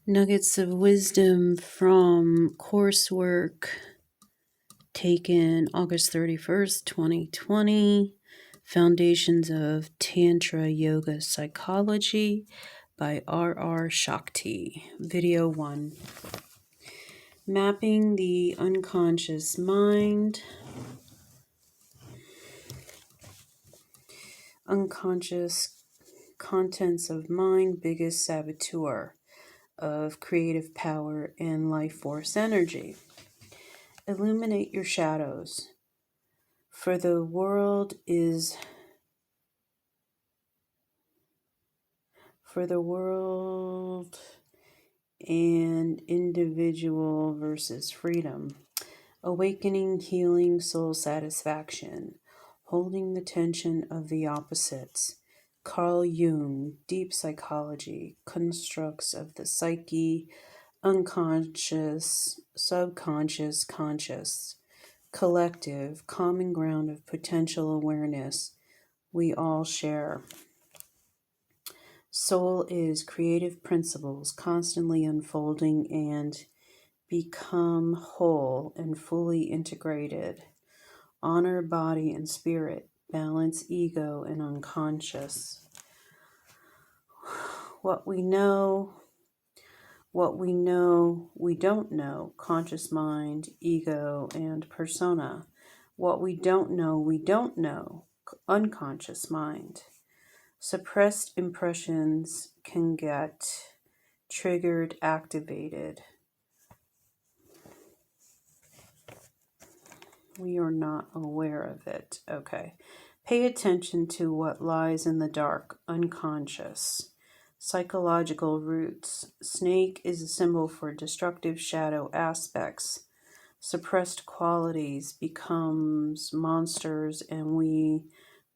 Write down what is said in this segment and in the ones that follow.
Nuggets of wisdom from Coursework, taken August 31st, 2020. Foundations of Tantra Yoga Psychology by R. Shakti. Video 1. Mapping the unconscious mind. Unconscious contents of mind, biggest saboteur of creative power and life force energy. Illuminate your shadows, for the world and individual versus freedom. Awakening, healing, soul satisfaction. Holding the tension of the opposites. Carl Jung, Deep Psychology, Constructs of the Psyche, Unconscious, Subconscious, Conscious. Collective, common ground of potential awareness we all share. Soul is creative principles constantly unfolding and become whole and fully integrated. Honor body and spirit, balance ego and unconscious. What we know, we don't know, conscious mind, ego, and persona. What we don't know, unconscious mind. Suppressed impressions can get triggered, activated. We are not aware of it. Okay. Pay attention to what lies in the dark, unconscious. Psychological roots. Snake is a symbol for destructive shadow aspects. Suppressed qualities becomes monsters and we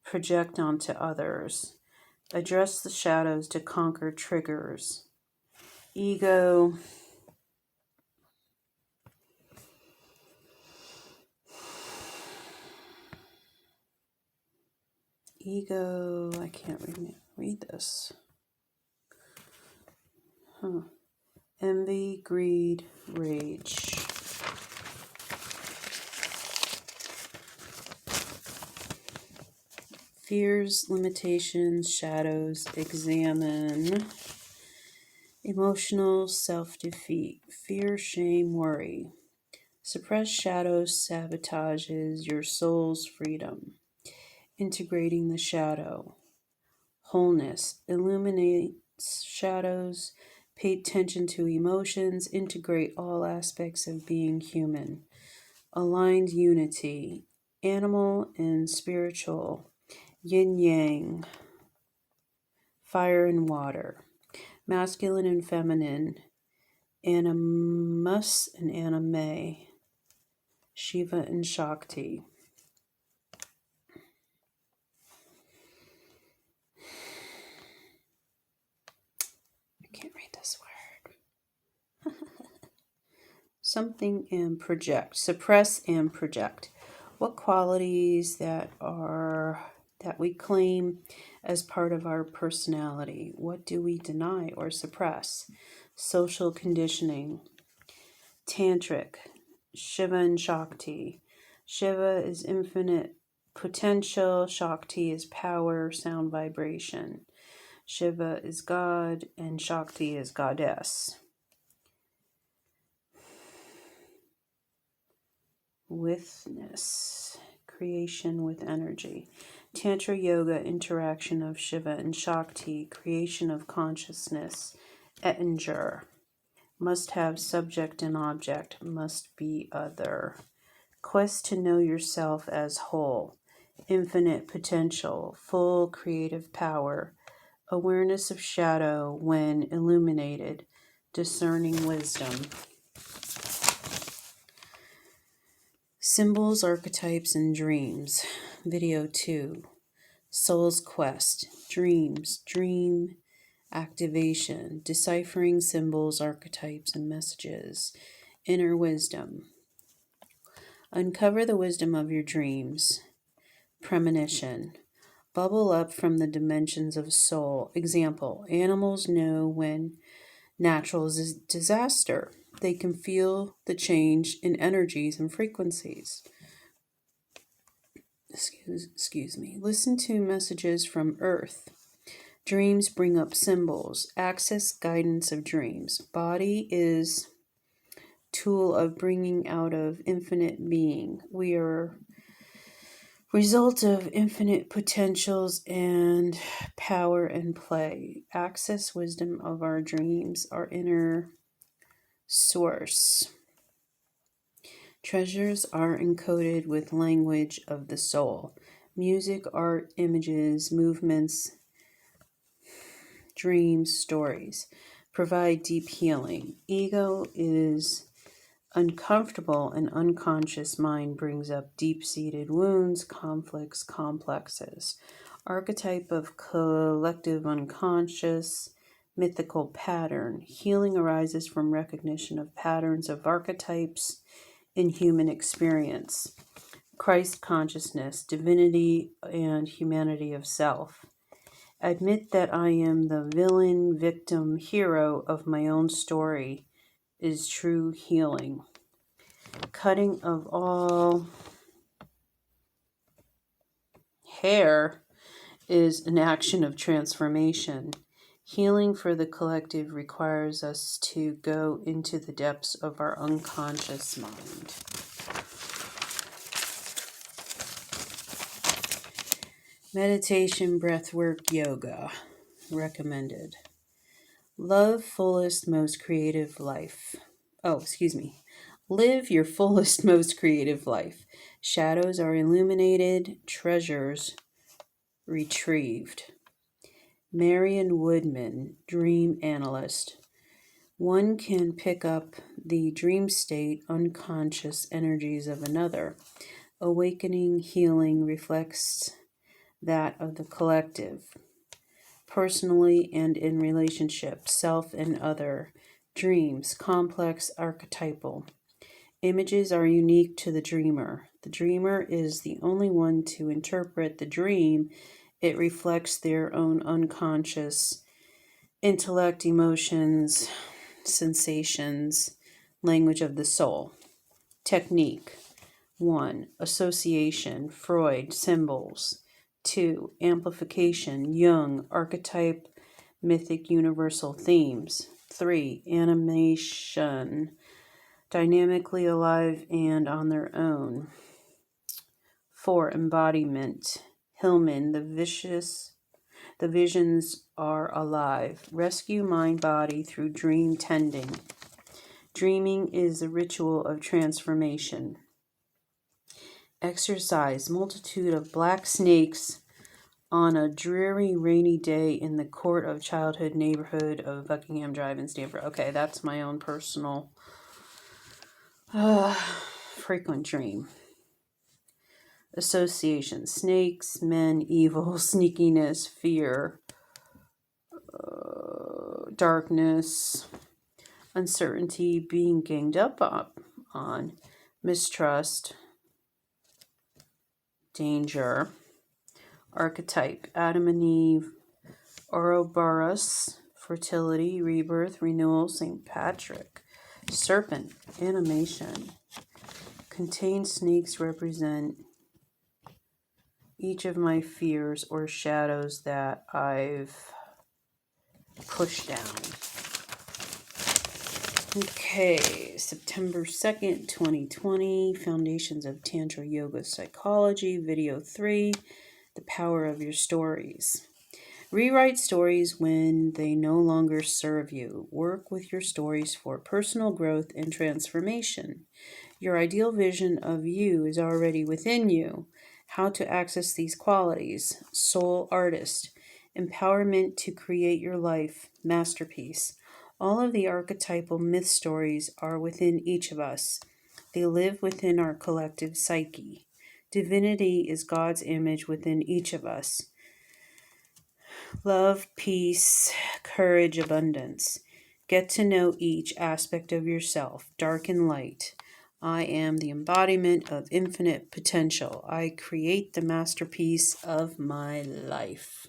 project onto others. Address the shadows to conquer triggers. Ego. I can't read this. Envy, greed, rage. Fears, limitations, shadows, examine. Emotional self-defeat, fear, shame, worry. Suppressed shadows sabotages your soul's freedom. Integrating the shadow. Wholeness, illuminates shadows, pay attention to emotions, integrate all aspects of being human. Aligned unity, animal and spiritual, yin yang, fire and water, masculine and feminine, animus and anime, Shiva and Shakti. I can't read this word. Something and project, suppress and project. What qualities that we claim as part of our personality? What do we deny or suppress? Social conditioning. Tantric, Shiva and Shakti. Shiva is infinite potential, Shakti is power, sound vibration. Shiva is God and Shakti is goddess. Witness, creation with energy. Tantra Yoga, interaction of Shiva and Shakti, creation of consciousness. Ettinger. Must have subject and object, must be other. Quest to know yourself as whole. Infinite potential, full creative power. Awareness of shadow when illuminated. Discerning wisdom. Symbols, archetypes, and dreams. Video 2. Soul's quest. Dreams. Dream activation. Deciphering symbols, archetypes, and messages. Inner wisdom. Uncover the wisdom of your dreams. Premonition. Bubble up from the dimensions of soul. Example. Animals know when natural disaster. They can feel the change in energies and frequencies. Excuse me. Listen to messages from Earth. Dreams bring up symbols. Access guidance of dreams. Body is tool of bringing out of infinite being. We are result of infinite potentials and power and play. Access wisdom of our dreams, our inner source. Treasures are encoded with language of the soul. Music, art, images, movements, dreams, stories provide deep healing. Ego is uncomfortable, and unconscious mind brings up deep-seated wounds, conflicts, complexes. Archetype of collective unconscious, mythical pattern. Healing arises from recognition of patterns of archetypes in human experience. Christ consciousness, divinity and humanity of self. Admit that I am the villain, victim, hero of my own story is true healing. Cutting of all hair is an action of transformation. Healing for the collective requires us to go into the depths of our unconscious mind. Meditation, breathwork, yoga recommended. Love fullest, most creative life. Live your fullest, most creative life. Shadows are illuminated, treasures retrieved. Marion Woodman, dream analyst. One can pick up the dream state, unconscious energies of another. Awakening healing reflects that of the collective, personally and in relationship, self and other. Dreams, complex, archetypal. Images are unique to the dreamer. The dreamer is the only one to interpret the dream. It reflects their own unconscious intellect, emotions, sensations, language of the soul. Technique. 1. Association, Freud, symbols. 2. Amplification, Jung, archetype, mythic, universal themes. 3. Animation, dynamically alive and on their own. 4. Embodiment, Hillman, the visions are alive. Rescue mind body through dream tending. Dreaming is a ritual of transformation. Exercise, multitude of black snakes on a dreary rainy day in the court of childhood neighborhood of Buckingham Drive in Stamford. Okay, that's my own personal frequent dream. Association, snakes, men, evil, sneakiness, fear, darkness, uncertainty, being ganged up on, mistrust, danger. Archetype, Adam and Eve, Ouroboros, fertility, rebirth, renewal, St. Patrick. Serpent, animation. Contained snakes represent each of my fears or shadows that I've pushed down. Okay, September 2nd, 2020, Foundations of Tantra Yoga Psychology, Video 3, The Power of Your Stories. Rewrite stories when they no longer serve you. Work with your stories for personal growth and transformation. Your ideal vision of you is already within you. How to access these qualities. Soul artist. Empowerment to create your life. Masterpiece. All of the archetypal myth stories are within each of us. They live within our collective psyche. Divinity is God's image within each of us. Love, peace, courage, abundance. Get to know each aspect of yourself, dark and light. I am the embodiment of infinite potential. I create the masterpiece of my life.